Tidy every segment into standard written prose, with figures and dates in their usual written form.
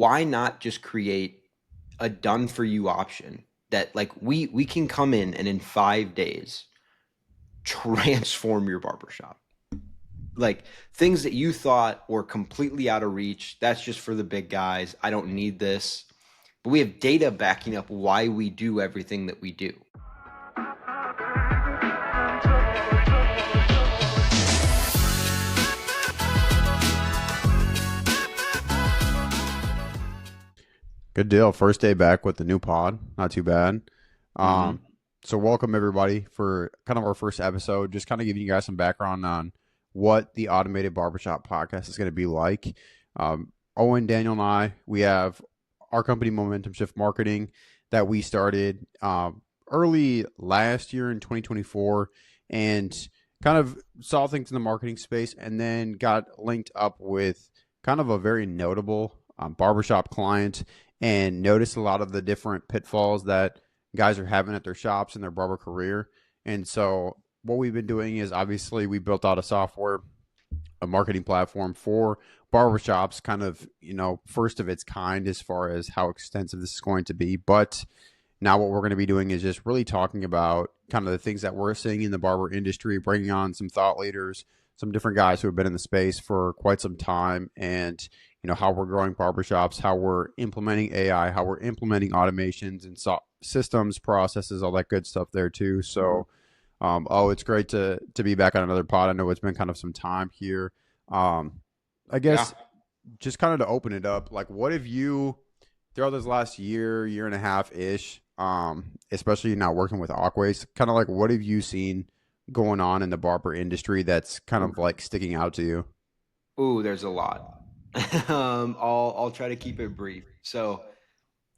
why not just create a done for you option that like we can come in and in 5 days transform your barbershop. Like things that you thought were completely out of reach, that's just for the big guys. I don't need this. But we have data backing up why we do everything that we do. Good deal. First day back with the new pod. Not too bad. So welcome everybody for kind of our first episode. Just kind of giving you guys some background on what the Automated Barbershop Podcast is going to be like. Owen, Daniel, and I, we have our company Momentum Shift Marketing that we started early last year in 2024 and kind of saw things in the marketing space and then got linked up with kind of a very notable barbershop client and noticed a lot of the different pitfalls that guys are having at their shops in their barber career. And so what we've been doing is obviously we built out a marketing platform for barbershops, kind of, first of its kind as far as how extensive this is going to be. But now what we're going to be doing is just really talking about kind of the things that we're seeing in the barber industry, bringing on some thought leaders, some different guys who have been in the space for quite some time, and how we're growing barbershops, how we're implementing AI, how we're implementing automations and systems, processes, all that good stuff there too. So, it's great to be back on another pod. I know it's been kind of some time here. I guess just kind of to open it up, like what have you, throughout this last year and a half ish, especially now working with Aquays, kind of like what have you seen going on in the barber industry that's kind of like sticking out to you? Ooh, there's a lot. I'll try to keep it brief. So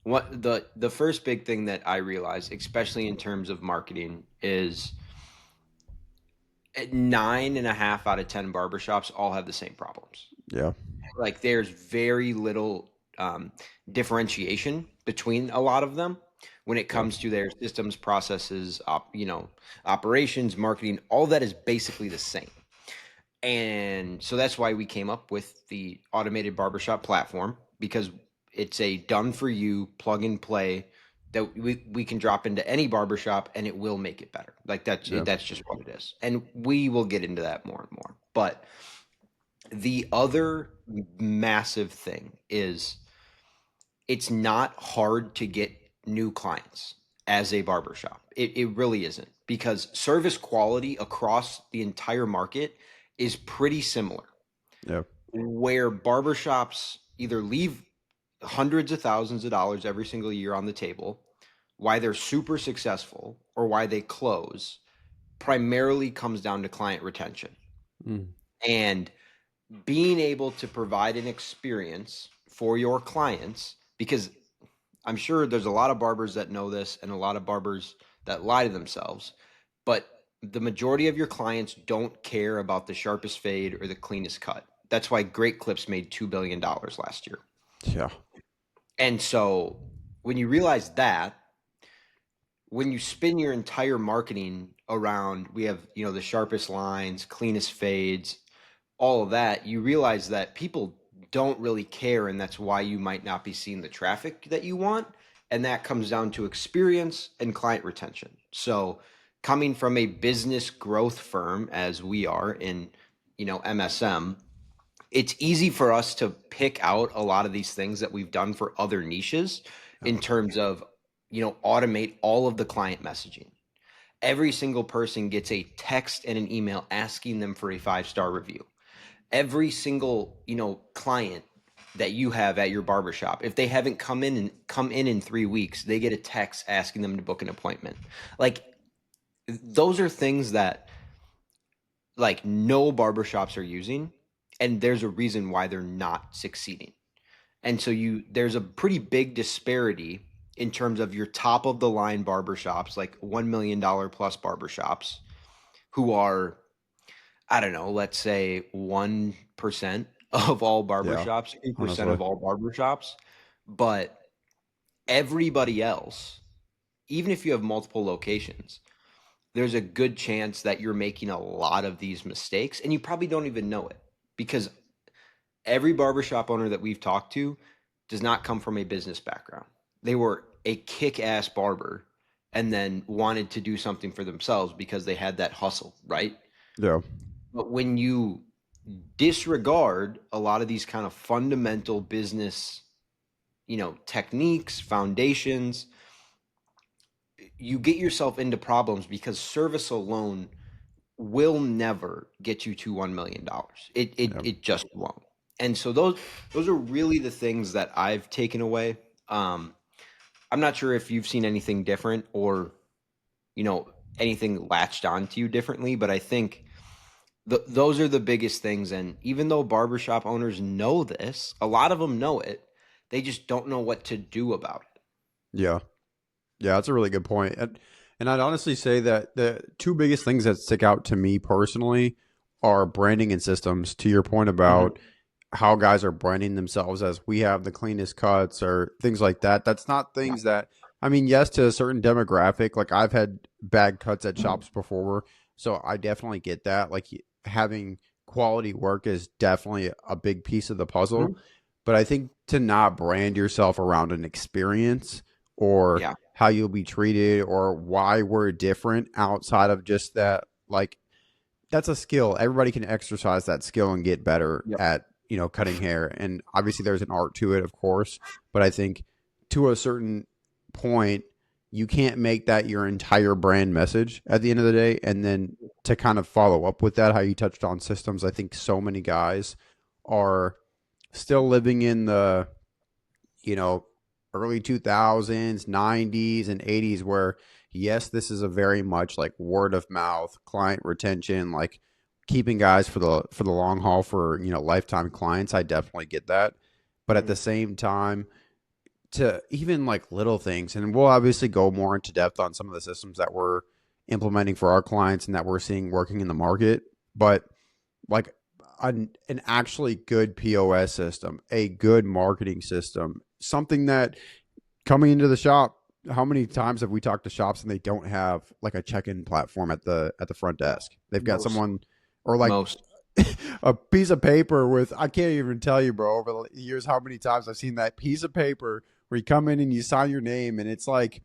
what the first big thing that I realized, especially in terms of marketing, is 9.5 out of 10 barbershops all have the same problems. Yeah. Like there's very little differentiation between a lot of them when it comes to their systems, processes, operations, marketing. All that is basically the same. And so that's why we came up with the Automated Barbershop platform, because it's a done for you plug and play that we can drop into any barbershop and it will make it better. Like that's just what it is. And we will get into that more and more. But the other massive thing is it's not hard to get new clients as a barbershop. It really isn't, because service quality across the entire market is pretty similar. Yeah. Where barbershops either leave hundreds of thousands of dollars every single year on the table, why they're super successful, or why they close, primarily comes down to client retention. And being able to provide an experience for your clients, because I'm sure there's a lot of barbers that know this and a lot of barbers that lie to themselves, but the majority of your clients don't care about the sharpest fade or the cleanest cut. That's why Great Clips made $2 billion last year. Yeah. And so when you realize that, when you spin your entire marketing around, we have, the sharpest lines, cleanest fades, all of that, you realize that people don't really care. And that's why you might not be seeing the traffic that you want. And that comes down to experience and client retention. So coming from a business growth firm as we are in, MSM, it's easy for us to pick out a lot of these things that we've done for other niches in terms of, automate all of the client messaging. Every single person gets a text and an email asking them for a 5-star review. Every single, client that you have at your barbershop, if they haven't come in 3 weeks, they get a text asking them to book an appointment. Like, those are things that like no barbershops are using, and there's a reason why they're not succeeding. And so there's a pretty big disparity in terms of your top of the line barbershops, like $1 million plus barbershops, who are, I don't know, let's say 1% of all barbershops, 2% of all barbershops. But everybody else, even if you have multiple locations, there's a good chance that you're making a lot of these mistakes and you probably don't even know it, because every barbershop owner that we've talked to does not come from a business background. They were a kick-ass barber and then wanted to do something for themselves because they had that hustle, right? Yeah. But when you disregard a lot of these kind of fundamental business, techniques, foundations, you get yourself into problems because service alone will never get you to $1 million. It it Yeah. it just won't. And so those are really the things that I've taken away. I'm not sure if you've seen anything different or anything latched onto you differently, but I think those are the biggest things. And even though barbershop owners know this, a lot of them know it, they just don't know what to do about it. Yeah. Yeah, that's a really good point. And I'd honestly say that the two biggest things that stick out to me personally are branding and systems. To your point Mhm. about how guys are branding themselves as we have the cleanest cuts or things like that. That's not Yeah. things that, I mean, yes, to a certain demographic, like I've had bad cuts at shops before. So I definitely get that. Like having quality work is definitely a big piece of the puzzle. Mhm. But I think to not brand yourself around an experience or Yeah. how you'll be treated or why we're different outside of just that, like that's a skill. Everybody can exercise that skill and get better Yep. at, cutting hair. And obviously there's an art to it, of course. But I think to a certain point, you can't make that your entire brand message at the end of the day. And then to kind of follow up with that, how you touched on systems, I think so many guys are still living in the, you know, early 2000s, 90s, and 80s, where, yes, this is a very much like word of mouth, client retention, like keeping guys for the long haul for, lifetime clients. I definitely get that. But at the Mhm. same time, to even like little things, and we'll obviously go more into depth on some of the systems that we're implementing for our clients and that we're seeing working in the market. But like an actually good POS system, a good marketing system, something that coming into the shop, how many times have we talked to shops and they don't have like a check-in platform at the front desk? They've got Most. someone or like Most. a piece of paper with, I can't even tell you, bro, over the years how many times I've seen that piece of paper where you come in and you sign your name and it's like,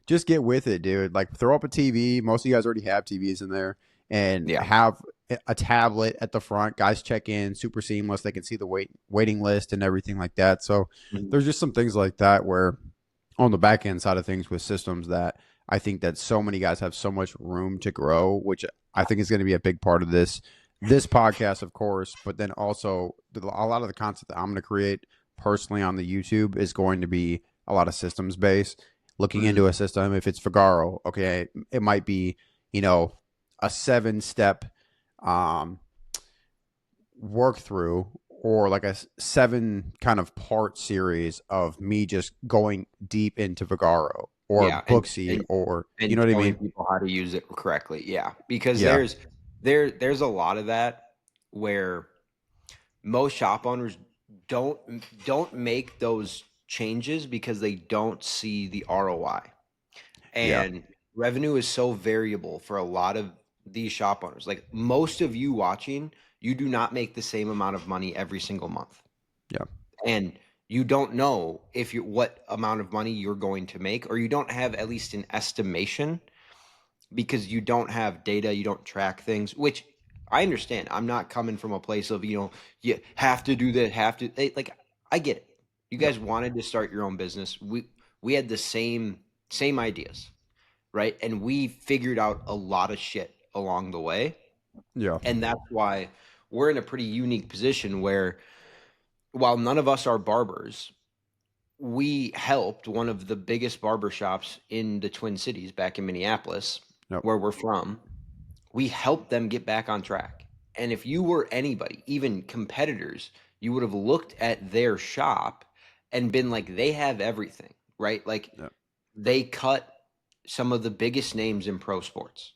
just get with it, dude. Like throw up a TV. Most of you guys already have TVs in there and Yeah. have a tablet at the front. Guys check in, super seamless. They can see the waiting list and everything like that. So Mhm. there's just some things like that where on the back end side of things with systems that I think that so many guys have so much room to grow, which I think is going to be a big part of this podcast, of course, but then also a lot of the content that I'm going to create personally on the YouTube is going to be a lot of systems based. Looking Mhm. into a system, if it's Figaro, okay, it might be, a 7-step um, work through or like a 7 kind of part series of me just going deep into Vigaro or Yeah, and Booksy and or, you and know what I showing mean? people how to use it correctly. Yeah, because Yeah. there's a lot of that where most shop owners don't don't make those changes because they don't see the ROI. Yeah. And revenue is so variable for a lot of these shop owners. Like most of you watching, you do not make the same amount of money every single month. Yeah. And you don't know if you what amount of money you're going to make, or you don't have at least an estimation because you don't have data, you don't track things, which I understand. I'm not coming from a place of, you have to do that, have to like I get it. You Yeah. guys wanted to start your own business. We had the same ideas, right? And we figured out a lot of shit along the way. Yeah. And that's why we're in a pretty unique position where while none of us are barbers, we helped one of the biggest barbershops in the Twin Cities back in Minneapolis, Yep. where we're from. We helped them get back on track. And if you were anybody, even competitors, you would have looked at their shop and been like, they have everything, right? Like Yep. they cut some of the biggest names in pro sports.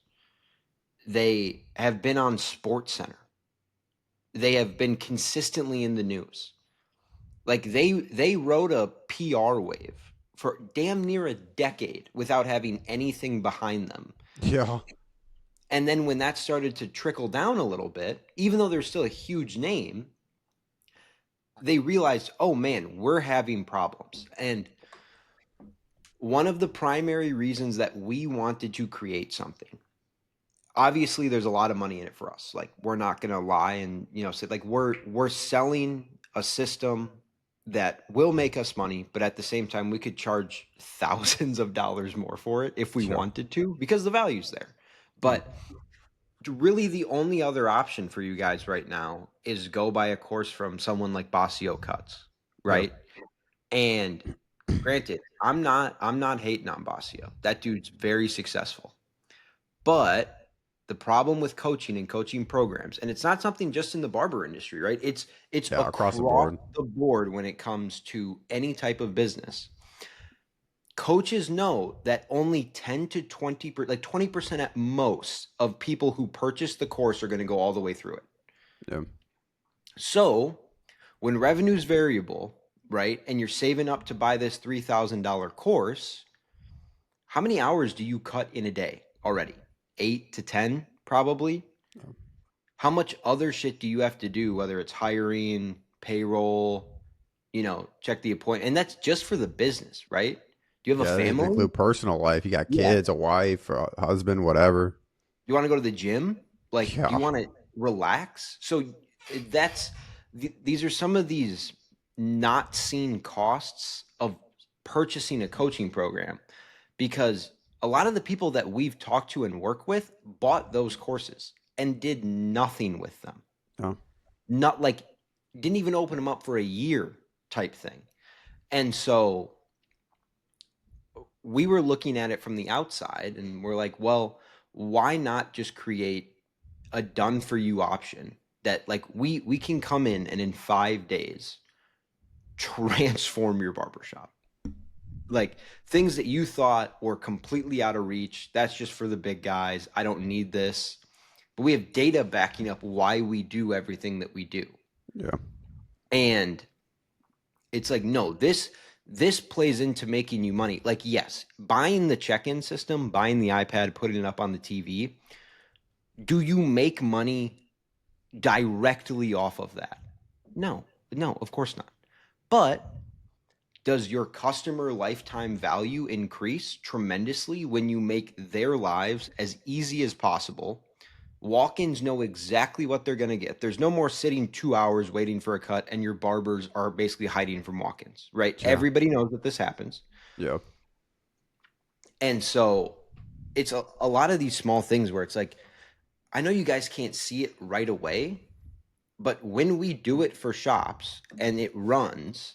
They have been on Sports Center. They have been consistently in the news. Like they rode a PR wave for damn near a decade without having anything behind them. Yeah. And then when that started to trickle down a little bit, even though they're still a huge name, they realized, oh man, we're having problems. And one of the primary reasons that we wanted to create something, obviously there's a lot of money in it for us. Like, we're not going to lie and, say, like, we're selling a system that will make us money, but at the same time we could charge thousands of dollars more for it if we Sure. wanted to, because the value's there. But really the only other option for you guys right now is go buy a course from someone like Basio Cuts, right? And granted, I'm not hating on Basio. That dude's very successful. But the problem with coaching and coaching programs, and it's not something just in the barber industry, right? It's Across the across board. the board when it comes to any type of business. Coaches know that only 10 to 20, like 20% at most of people who purchase the course are going to go all the way through it. Yeah. So when revenue's variable, right, and you're saving up to buy this $3,000 course, how many hours do you cut in a day already? 8 to 10, probably. How much other shit do you have to do, whether it's hiring, payroll, check the appointment? And that's just for the business, right? Do you have a Yeah, they family? include personal life. You got Yeah. kids, a wife, a husband, whatever. You want to go to the gym? Like, do Yeah. you want to relax? So these are some of these not seen costs of purchasing a coaching program, because a lot of the people that we've talked to and work with bought those courses and did nothing with them. Oh. Not like, didn't even open them up for a year type thing. And so we were looking at it from the outside and we're like, well, why not just create a done for you option that, like, we can come in and in 5 days transform your barbershop. Like, things that you thought were completely out of reach, that's just for the big guys, I don't need this. But we have data backing up why we do everything that we do. Yeah. And it's like, no, this plays into making you money. Like, yes, buying the check-in system, buying the iPad, putting it up on the TV, do you make money directly off of that? No, of course not. But does your customer lifetime value increase tremendously when you make their lives as easy as possible? Walk-ins know exactly what they're going to get. There's no more sitting 2 hours waiting for a cut and your barbers are basically hiding from walk-ins, right? Yeah. Everybody knows that this happens. Yeah. And so it's a lot of these small things where it's like, I know you guys can't see it right away, but when we do it for shops and it runs,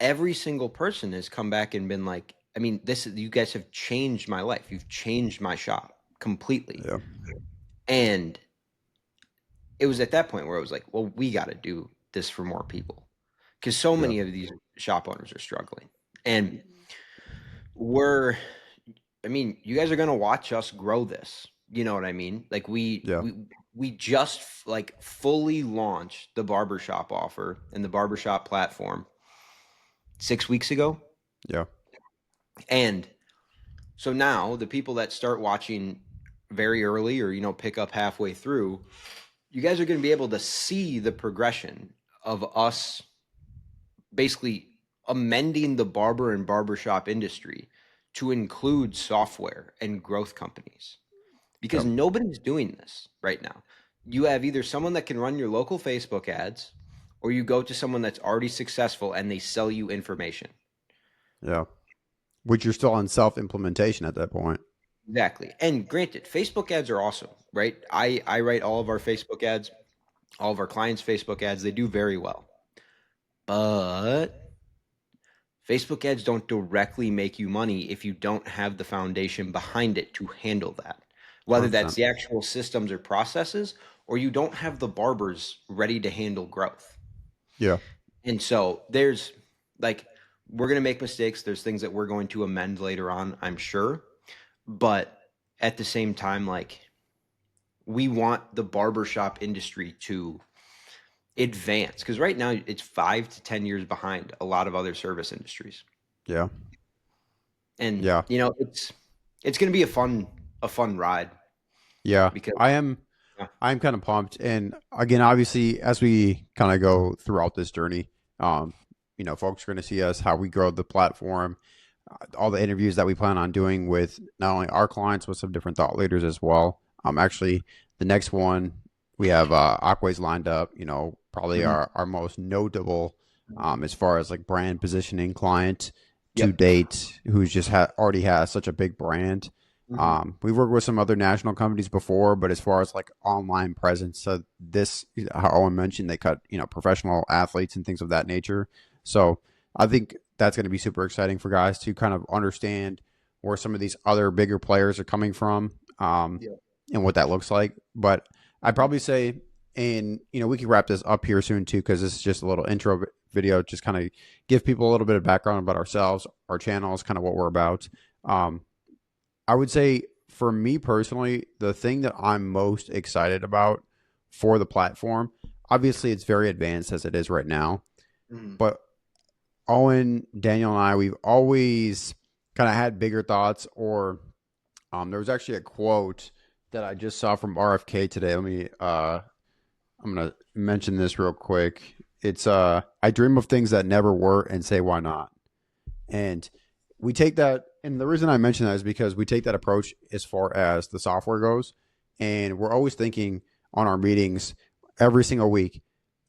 every single person has come back and been like, I mean, you guys have changed my life. You've changed my shop completely. Yeah. And it was at that point where I was like, well, we got to do this for more people, because so many of these shop owners are struggling. And you guys are going to watch us grow this. You know what I mean? Like, we just like fully launched the barbershop offer and the barbershop platform 6 weeks ago. Yeah. And so now the people that start watching very early or, pick up halfway through, you guys are going to be able to see the progression of us basically amending the barber and barbershop industry to include software and growth companies, because nobody's doing this right now. You have either someone that can run your local Facebook ads, or you go to someone that's already successful and they sell you information. Yeah. Which you're still on self-implementation at that point. Exactly. And granted, Facebook ads are awesome, right? I write all of our Facebook ads, all of our clients' Facebook ads. They do very well. But Facebook ads don't directly make you money if you don't have the foundation behind it to handle that. Whether that's 100%. the actual systems or processes, or you don't have the barbers ready to handle growth. Yeah. And so there's we're going to make mistakes. There's things that we're going to amend later on, I'm sure. But at the same time, we want the barbershop industry to advance, because right now it's 5 to 10 years behind a lot of other service industries. Yeah. And it's going to be a fun ride. Yeah. Because I'm kind of pumped. And again, obviously, as we kind of go throughout this journey, Folks are going to see us, how we grow the platform, all the interviews that we plan on doing with not only our clients, but some different thought leaders as well. Actually, the next one we have Aqua's lined up, probably Mhm. our most notable as far as like brand positioning client to Yep. date, who's just already has such a big brand. Mhm. We've worked with some other national companies before, but as far as like online presence, so this, how Owen mentioned, they cut, professional athletes and things of that nature. So I think that's going to be super exciting for guys to kind of understand where some of these other bigger players are coming from, Yep. and what that looks like. But I'd probably say, and we can wrap this up here soon too, because this is just a little intro video, just kind of give people a little bit of background about ourselves, our channels, kind of what we're about. Um, I would say for me personally, the thing that I'm most excited about for the platform, obviously it's very advanced as it is right now, Mhm. but Owen, Daniel, and I, we've always kind of had bigger thoughts. Or there was actually a quote that I just saw from RFK today. I'm gonna mention this real quick. It's I dream of things that never were and say why not. And we take that, and the reason I mention that is because we take that approach as far as the software goes, and we're always thinking on our meetings every single week,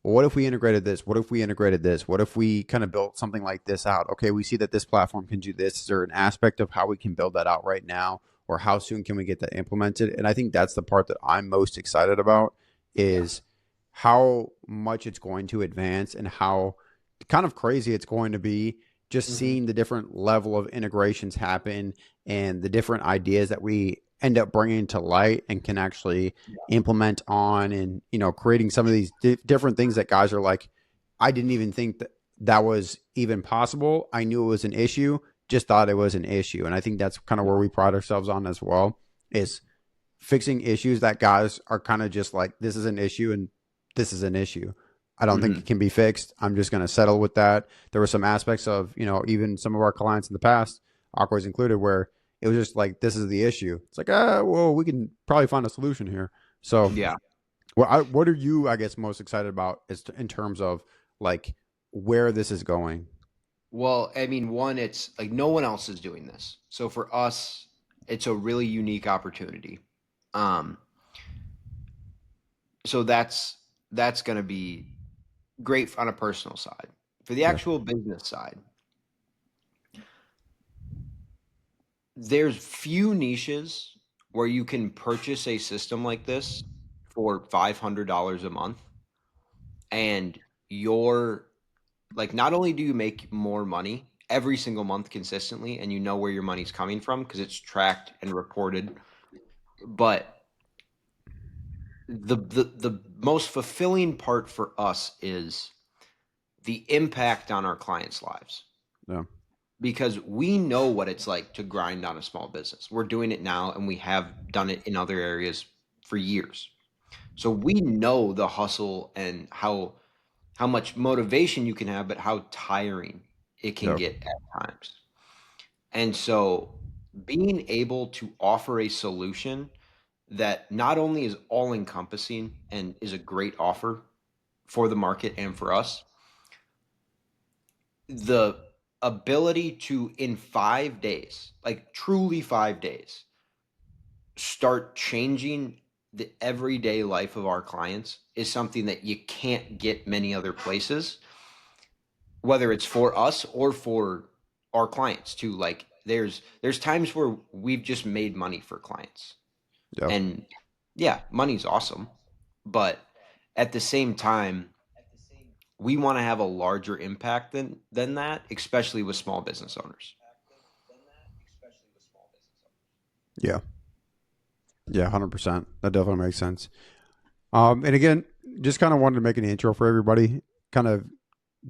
well, what if we integrated this? What if we integrated this? What if we kind of built something like this out? Okay, we see that this platform can do this. Is there an aspect of how we can build that out right now, or how soon can we get that implemented? And I think that's the part that I'm most excited about, Yeah. is how much it's going to advance and how kind of crazy it's going to be, just Mhm. seeing the different level of integrations happen and the different ideas that we end up bringing to light and can actually implement on, and creating some of these different things that guys are like, I didn't even think that that was even possible. I knew it was an issue, just thought it was an issue. And I think that's kind of Yeah. where we pride ourselves on as well, is fixing issues that guys are kind of just like, this is an issue and this is an issue. I don't think it Mhm. can be fixed. I'm just going to settle with that. There were some aspects of, even some of our clients in the past, Aqua's included, where it was just like, this is the issue. It's like, well, we can probably find a solution here. So, Yeah. what are you, I guess, most excited about in terms of like where this is going? Well, I mean, one, it's like no one else is doing this. So for us, it's a really unique opportunity. Um, so that's going to be great on a personal side. For the Yeah. actual business side, there's few niches where you can purchase a system like this for $500 a month, and you're like, not only do you make more money every single month consistently, and you know where your money's coming from because it's tracked and reported, but the most fulfilling part for us is the impact on our clients' lives, Yeah. because we know what it's like to grind on a small business. We're doing it now, and we have done it in other areas for years. So we know the hustle and how much motivation you can have, but how tiring it can Yeah. get at times. And so being able to offer a solution that not only is all encompassing and is a great offer for the market and for us, the ability to, in 5 days, like truly 5 days, start changing the everyday life of our clients is something that you can't get many other places, whether it's for us or for our clients too. Like there's times where we've just made money for clients. Yeah. And yeah, money's awesome, but at the same time, we want to have a larger impact than that, especially with small business owners. Yeah. Yeah. 100%. That definitely makes sense. And again, just kind of wanted to make an intro for everybody, kind of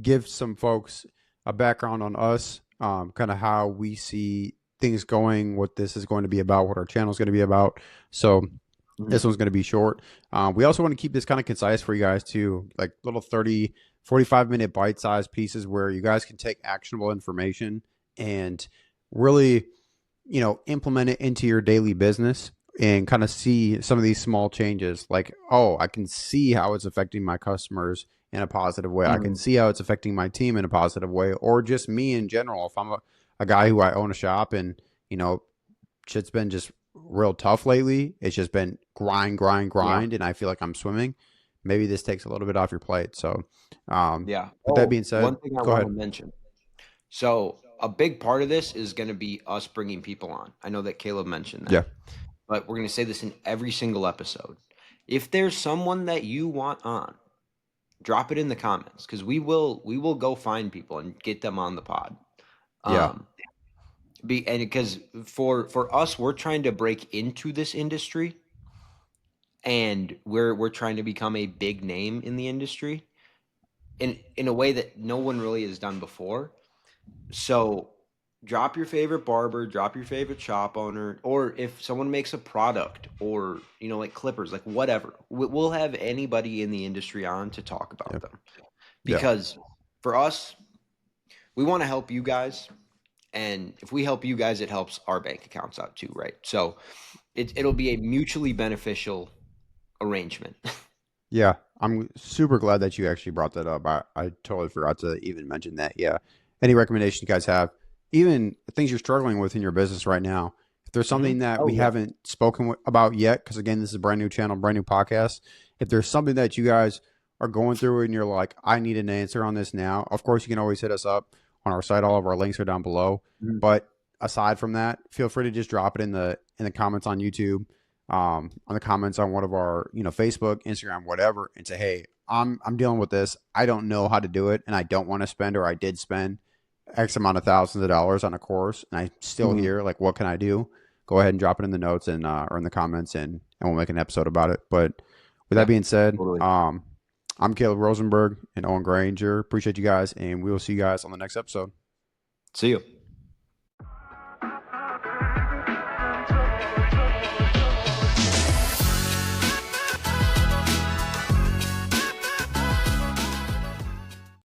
give some folks a background on us, kind of how we see things going, what this is going to be about, what our channel is going to be about. So this Mhm. one's going to be short. We also want to keep this kind of concise for you guys too, like little 30, 45-minute bite-sized pieces where you guys can take actionable information and really, implement it into your daily business. and kind of see some of these small changes. Like, oh, I can see how it's affecting my customers in a positive way. I can Mhm. see how it's affecting my team in a positive way, or just me in general. If I'm a guy who I own a shop and, you know, shit's been just real tough lately, it's just been grind, grind, Yeah. grind, and I feel like I'm swimming. Maybe this takes a little bit off your plate. So, Yeah. with that Oh, being said, one thing I go want to ahead. mention. So a big part of this is going to be us bringing people on. I know that Caleb mentioned Yeah. that, but we're going to say this in every single episode. If there's someone that you want on, drop it in the comments because we will go find people and get them on the pod. Yeah. Um, and because for us, we're trying to break into this industry, and we're trying to become a big name in the industry in a way that no one really has done before. So drop your favorite barber, drop your favorite shop owner, or if someone makes a product or, like clippers, like whatever, we'll have anybody in the industry on to talk Yeah. about them Yeah. because for us, we want to help you guys. And if we help you guys, it helps our bank accounts out too, right? So it'll be a mutually beneficial arrangement. Yeah, I'm super glad that you actually brought that up. I totally forgot to even mention that. Yeah. Any recommendation you guys have, even things you're struggling with in your business right now, if there's something that Oh we yeah. haven't spoken about yet, because again, this is a brand new channel, brand new podcast. If there's something that you guys are going through and you're like, I need an answer on this now, of course, you can always hit us up on our site. All of our links are down below. Mhm. But aside from that, feel free to just drop it in the comments on YouTube, on the comments on one of our, Facebook, Instagram, whatever, and say, hey, I'm dealing with this. I don't know how to do it, and I don't want to spend, or I did spend X amount of thousands of dollars on a course, and I'm still Mhm. here. Like, what can I do? Go ahead and drop it in the notes and or in the comments, and we'll make an episode about it. But with that Yeah, being said, totally. I'm Kaleb Rosenberg and Owen Granger. Appreciate you guys, and we will see you guys on the next episode. See you.